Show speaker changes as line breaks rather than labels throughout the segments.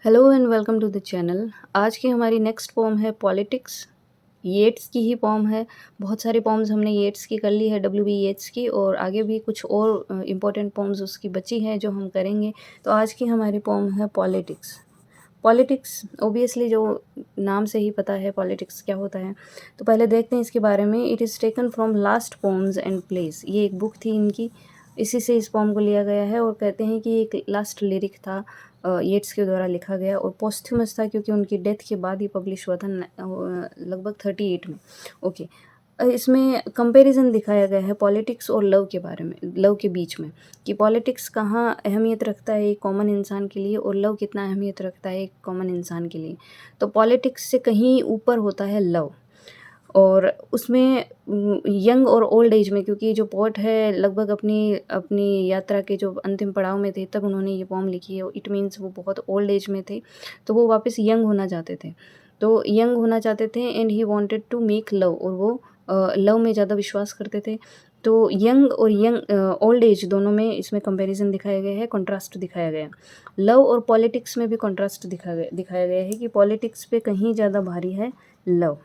Hello and welcome to the channel. आज की हमारी नेक्स्ट पोम है पॉलिटिक्स। येट्स की ही पोम है। बहुत सारी पोम्स हमने येट्स की कर ली है, डब्ल्यू बी येट्स की, और आगे भी कुछ और इम्पोर्टेंट पोम्स उसकी बची हैं जो हम करेंगे। तो आज की हमारी पोम है पॉलिटिक्स। पॉलिटिक्स ऑब्वियसली जो नाम से ही पता है पॉलिटिक्स क्या होता है। तो पहले देखते हैं इसके बारे में। It is taken from last poems and place. ये एक बुक थी इनकी, इसी से इस पोम को लिया गया है। और कहते हैं कि एक लास्ट लिरिक था, येट्स के द्वारा लिखा गया, और पोस्थ्यूमस था क्योंकि उनकी डेथ के बाद ही पब्लिश हुआ था लगभग 38 में। ओके। इसमें कंपैरिजन दिखाया गया है पॉलिटिक्स और लव के बारे में, लव के बीच में, कि पॉलिटिक्स कहाँ अहमियत रखता है एक कॉमन इंसान के लिए और लव कितना अहमियत रखता है एक कॉमन इंसान के लिए। तो पॉलिटिक्स से कहीं ऊपर होता है लव। और उसमें यंग और ओल्ड एज में, क्योंकि जो पोएट है लगभग अपनी अपनी यात्रा के जो अंतिम पड़ाव में थे तब उन्होंने ये पोम लिखी है। इट मीन्स वो बहुत ओल्ड एज में थे, तो वो वापस यंग होना चाहते थे। तो यंग होना चाहते थे and he wanted to make love, और वो लव में ज़्यादा विश्वास करते थे। तो यंग और ओल्ड एज दोनों में इसमें कंपैरिजन दिखाया गया है, कंट्रास्ट दिखाया गया है। लव और पॉलिटिक्स में भी कंट्रास्ट दिखाया गया है कि पॉलिटिक्स पे कहीं ज़्यादा भारी है लव।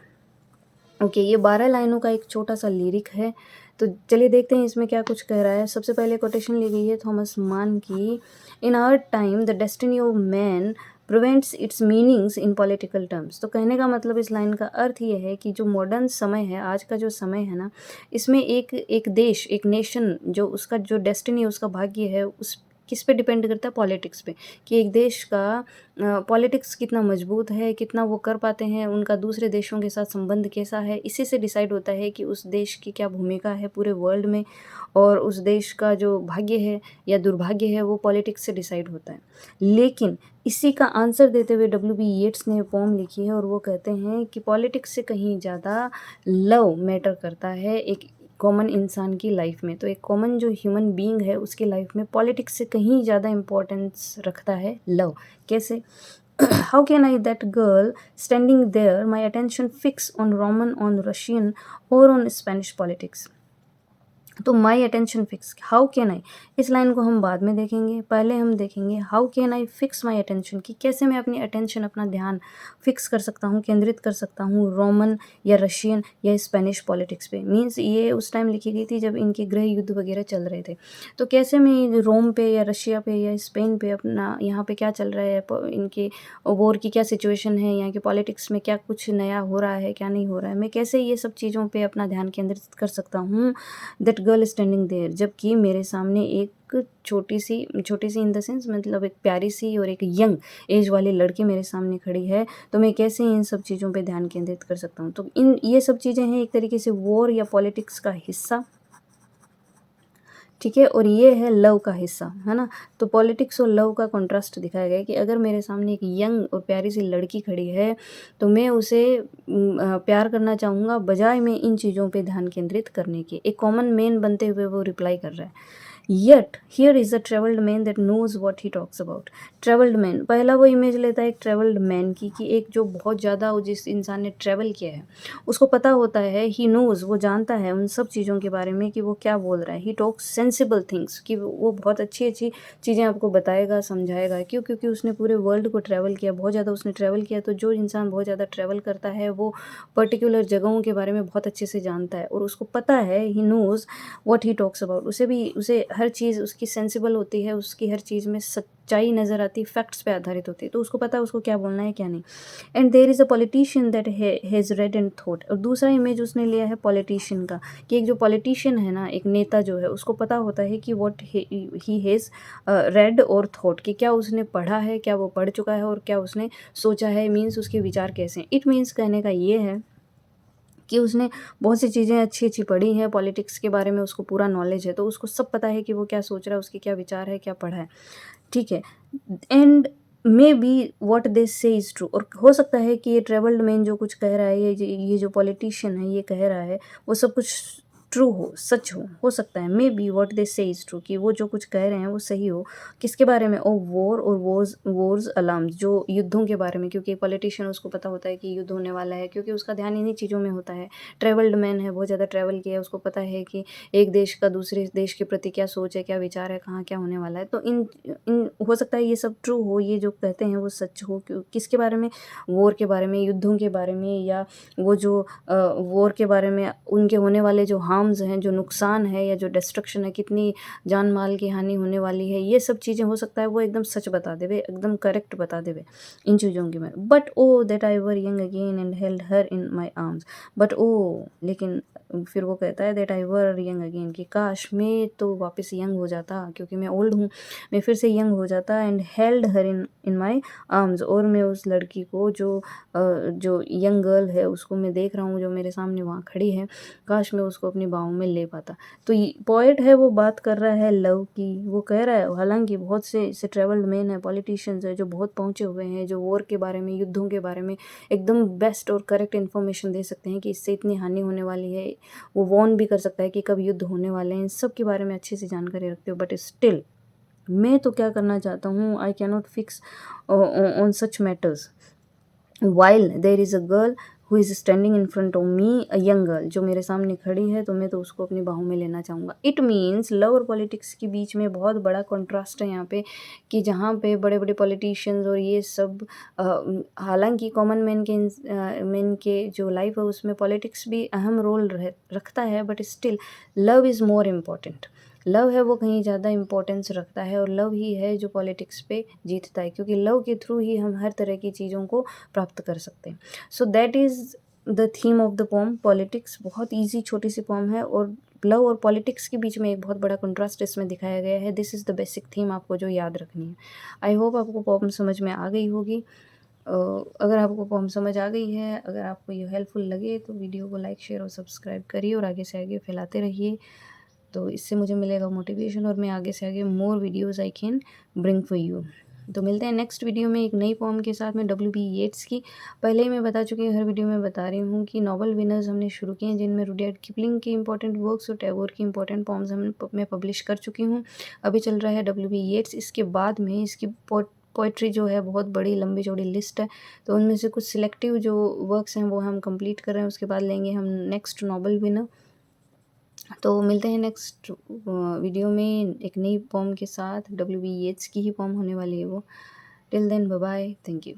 ओके, ये 12 लाइनों का एक छोटा सा लिरिक है। तो चलिए देखते हैं इसमें क्या कुछ कह रहा है। सबसे पहले कोटेशन ली गई है थॉमस मान की। In our time the destiny of man prevents its meanings in political terms. तो कहने का मतलब इस लाइन का अर्थ ये है कि जो मॉडर्न समय है, आज का जो समय है ना, इसमें एक एक देश, एक नेशन, जो उसका जो डेस्टिनी, उसका भाग्य है, उस किस पे डिपेंड करता है? पॉलिटिक्स पे। कि एक देश का पॉलिटिक्स कितना मजबूत है, कितना वो कर पाते हैं, उनका दूसरे देशों के साथ संबंध कैसा है, इसी से डिसाइड होता है कि उस देश की क्या भूमिका है पूरे वर्ल्ड में, और उस देश का जो भाग्य है या दुर्भाग्य है वो पॉलिटिक्स से डिसाइड होता है। लेकिन इसी का आंसर देते हुए डब्ल्यू बी येट्स ने पोम लिखी है, और वो कहते हैं कि पॉलिटिक्स से कहीं ज़्यादा लव मैटर करता है एक कॉमन इंसान की लाइफ में। तो एक कॉमन जो ह्यूमन बीइंग है उसकी लाइफ में पॉलिटिक्स से कहीं ज़्यादा इम्पोर्टेंस रखता है लव। कैसे? How can I, that girl standing there, my attention fix on Roman, on Russian, or on Spanish politics? तो my attention fix, how can I, इस लाइन को हम बाद में देखेंगे। पहले हम देखेंगे how can I fix my attention, कि कैसे मैं अपनी अटेंशन, अपना ध्यान फिक्स कर सकता हूँ, केंद्रित कर सकता हूँ रोमन या रशियन या स्पेनिश पॉलिटिक्स पे। मीन्स ये उस टाइम लिखी गई थी जब इनके गृह युद्ध वगैरह चल रहे थे। तो कैसे मैं रोम पे या रशिया पे या स्पेन पे, अपना यहाँ पे क्या चल रहा है, इनके वॉर की क्या सिचुएशन है, यहाँ के पॉलिटिक्स में क्या कुछ नया हो रहा है, क्या नहीं हो रहा है, मैं कैसे ये सब चीज़ों पे अपना ध्यान केंद्रित कर सकता हूँ। दैट गर्ल स्टैंडिंग देयर, जबकि मेरे सामने एक छोटी सी इन द सेंस, मतलब एक प्यारी सी और एक यंग एज वाली लड़की मेरे सामने खड़ी है, तो मैं कैसे इन सब चीज़ों पे ध्यान केंद्रित कर सकता हूँ। तो ये सब चीज़ें हैं एक तरीके से वॉर या पॉलिटिक्स का हिस्सा, ठीक है। और ये है लव का हिस्सा, है ना। तो पॉलिटिक्स और लव का कॉन्ट्रास्ट दिखाया गया है कि अगर मेरे सामने एक यंग और प्यारी सी लड़की खड़ी है तो मैं उसे प्यार करना चाहूँगा, बजाय मैं इन चीज़ों पे ध्यान केंद्रित करने के। एक कॉमन मैन बनते हुए वो रिप्लाई कर रहा है। Yet here is a travelled man that nose what he talks about. Travelled man, पहला वो इमेज लेता है एक ट्रेवल्ड मैन की, कि एक जो बहुत ज़्यादा, जिस इंसान ने ट्रैवल किया है उसको पता होता है, ही नोज़, वो जानता है उन सब चीज़ों के बारे में कि वो क्या बोल रहा है। ही टॉक्स सेंसिबल थिंग्स, कि वो बहुत अच्छी अच्छी चीज़ें आपको बताएगा, समझाएगा। क्यों? क्योंकि उसने पूरे वर्ल्ड को ट्रैवल किया, बहुत ज़्यादा उसने ट्रैवल किया। तो जो इंसान बहुत ज़्यादा ट्रैवल करता है वो पर्टिकुलर जगहों के बारे में बहुत अच्छे से जानता है, और उसको पता है, he knows what he talks about. उसे हर चीज़ उसकी सेंसिबल होती है, उसकी हर चीज़ में सच्चाई नज़र आती है, फैक्ट्स पे आधारित होती है। तो उसको पता है उसको क्या बोलना है क्या नहीं। And there is a politician that has read and thought. और दूसरा इमेज उसने लिया है पॉलिटिशियन का, कि एक जो पॉलिटिशियन है ना, एक नेता जो है, उसको पता होता है कि व्हाट ही हैज़ रेड और थॉट, कि क्या उसने पढ़ा है, क्या वो पढ़ चुका है, और क्या उसने सोचा है। मीन्स उसके विचार कैसे हैं। इट मीन्स कहने का ये है कि उसने बहुत सी चीज़ें अच्छी-अच्छी पढ़ी हैं, पॉलिटिक्स के बारे में उसको पूरा नॉलेज है, तो उसको सब पता है कि वो क्या सोच रहा है, उसके क्या विचार है, क्या पढ़ा है, ठीक है। And may be what they से इज़ ट्रू। और हो सकता है कि ये ट्रैवल्ड मैन जो कुछ कह रहा है, ये जो पॉलिटिशियन है ये कह रहा है, वो सब कुछ ट्रू सच हो सकता है, मे बी व्हाट दे से इज़ ट्रू, कि वो जो कुछ कह रहे हैं वो सही हो। किसके बारे में? ओ वॉर और वॉर्स अलार्म्स, जो युद्धों के बारे में, क्योंकि पॉलिटिशियन उसको पता होता है कि युद्ध होने वाला है, क्योंकि उसका ध्यान इन्हीं चीज़ों में होता है। ट्रैवल्ड मैन है, बहुत ज़्यादा ट्रैवल किया है, उसको पता है कि एक देश का दूसरे देश के प्रति क्या सोच है, क्या विचार है, कहाँ क्या होने वाला है। तो इन इन हो सकता है ये सब ट्रू हो, ये जो कहते हैं वो सच हो। किसके बारे में? वॉर के बारे में, युद्धों के बारे में, या वो जो वॉर के बारे में, उनके होने वाले जो हार्म्स हैं, जो नुकसान है या जो डिस्ट्रक्शन है, कितनी जान माल की हानि होने वाली है, ये सब चीज़ें हो सकता है वो एकदम सच बता देवे, एकदम करेक्ट बता देवे इन चीज़ों के बारे में। But oh that I were young again and held her in my arms. But oh, लेकिन फिर वो कहता है that I were young again, कि काश मैं तो वापस यंग हो जाता, क्योंकि मैं ओल्ड हूँ, मैं फिर से यंग हो जाता, and held her in my arms, और मैं उस लड़की को जो यंग गर्ल है उसको मैं देख रहा हूँ जो मेरे सामने वहाँ खड़ी है, काश मैं उसको अपनी बाहों में ले पाता। तो ये पोएट है, वो बात कर रहा है लव की। वो कह रहा है, हालांकि बहुत से ऐसे ट्रेवल्ड मैन है, पॉलिटिशियंस है जो बहुत पहुँचे हुए हैं, जो वॉर के बारे में, युद्धों के बारे में एकदम बेस्ट और करेक्ट इन्फॉर्मेशन दे सकते हैं कि इससे इतनी हानि होने वाली है। वो वॉर्न भी कर सकता है कि कब युद्ध होने वाले हैं, इन सब के बारे में अच्छे से जानकारी रखते हो। बट स्टिल मैं तो क्या करना चाहता हूँ, I cannot fix on such matters while there is a girl who is standing in front of me, a young girl, जो मेरे सामने खड़ी है, तो मैं तो उसको अपनी बाहों में लेना चाहूँगा। इट मीन्स लव और पॉलिटिक्स के बीच में बहुत बड़ा कॉन्ट्रास्ट है यहाँ पे, कि जहाँ पे बड़े बड़े पॉलिटिशियंस और ये सब हालांकि कॉमन मैन के जो लाइफ है उसमें पॉलिटिक्स भी अहम रोल रखता है, but still love is more important. Love है वो कहीं ज़्यादा इम्पोर्टेंस रखता है, और लव ही है जो पॉलिटिक्स पे जीतता है, क्योंकि लव के थ्रू ही हम हर तरह की चीज़ों को प्राप्त कर सकते हैं। So that is the theme of the pome politics. बहुत ईजी छोटी सी पोम है, और लव और पॉलिटिक्स के बीच में एक बहुत बड़ा कंट्रास्ट इसमें दिखाया गया है। This is the basic theme आपको जो याद रखनी है। आई होप आपको पोम समझ में आ गई होगी। अगर आपको पोम समझ आ गई है, अगर आपको ये हेल्पफुल लगे, तो वीडियो को लाइक शेयर और सब्सक्राइब करिए, और आगे से आगे फैलाते रहिए। तो इससे मुझे मिलेगा मोटिवेशन, और मैं आगे से आगे more videos I can bring for you. तो मिलते हैं नेक्स्ट वीडियो में एक नई पोम के साथ में, W.B. येट्स की। पहले ही मैं बता चुकी हूँ, हर वीडियो में बता रही हूँ कि नॉवल विनर्स हमने शुरू किए हैं, जिनमें रुडयार्ड किपलिंग के इंपॉर्टेंट वर्क्स और टैगोर की इंपॉर्टेंट पोम्स मैं पब्लिश कर चुकी हूँ। अभी चल रहा है W.B. येट्स। इसके बाद में इसकी पोइट्री जो है बहुत बड़ी लंबी चौड़ी लिस्ट है, तो उनमें से कुछ सिलेक्टिव जो वर्क्स हैं वो हम कंप्लीट कर रहे हैं। उसके बाद लेंगे हम नेक्स्ट नॉवल विनर। तो मिलते हैं नेक्स्ट वीडियो में एक नई पोम के साथ। W.B. येट्स की ही पोम होने वाली है वो। Till then bye bye, thank you.